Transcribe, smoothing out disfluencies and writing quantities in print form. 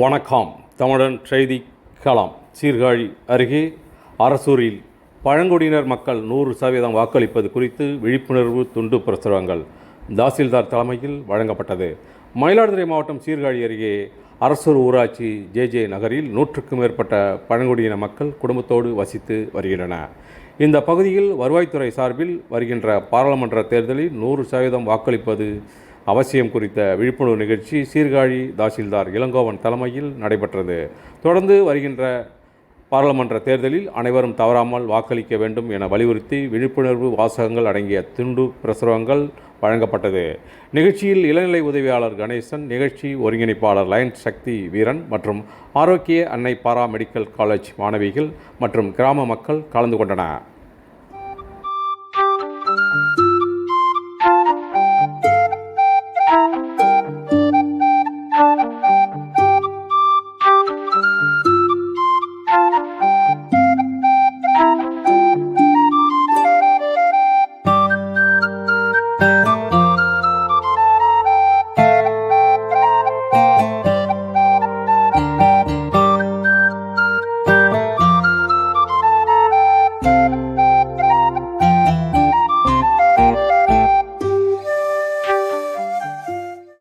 வணக்கம். தமிழன் செய்தி களம். சீர்காழி அருகே அரசூரில் பழங்குடியினர் மக்கள் 100% வாக்களிப்பது குறித்து விழிப்புணர்வு துண்டு பிரசுரங்கள் தாசில்தார் தலைமையில் வழங்கப்பட்டது. மயிலாடுதுறை மாவட்டம் சீர்காழி அருகே அரசூர் ஊராட்சி ஜே நகரில் 100க்கும் மேற்பட்ட பழங்குடியின மக்கள் குடும்பத்தோடு வசித்து வருகின்றனர். இந்த பகுதியில் வருவாய்த்துறை சார்பில் வருகின்ற பாராளுமன்ற தேர்தலில் 100% வாக்களிப்பது அவசியம் குறித்த விழிப்புணர்வு நிகழ்ச்சி சீர்காழி தாசில்தார் இளங்கோவன் தலைமையில் நடைபெற்றது. தொடர்ந்து வருகின்ற பாராளுமன்ற தேர்தலில் அனைவரும் தவறாமல் வாக்களிக்க வேண்டும் என வலியுறுத்தி விழிப்புணர்வு வாசகங்கள் அடங்கிய துண்டு பிரசுரங்கள் வழங்கப்பட்டது. நிகழ்ச்சியில் இளநிலை உதவியாளர் கணேசன், நிகழ்ச்சி ஒருங்கிணைப்பாளர் லயன்ஸ் சக்தி வீரன் மற்றும் ஆரோக்கிய அன்னை பாரா மெடிக்கல் காலேஜ் மாணவிகள் மற்றும் கிராம மக்கள் கலந்து கொண்டனர்.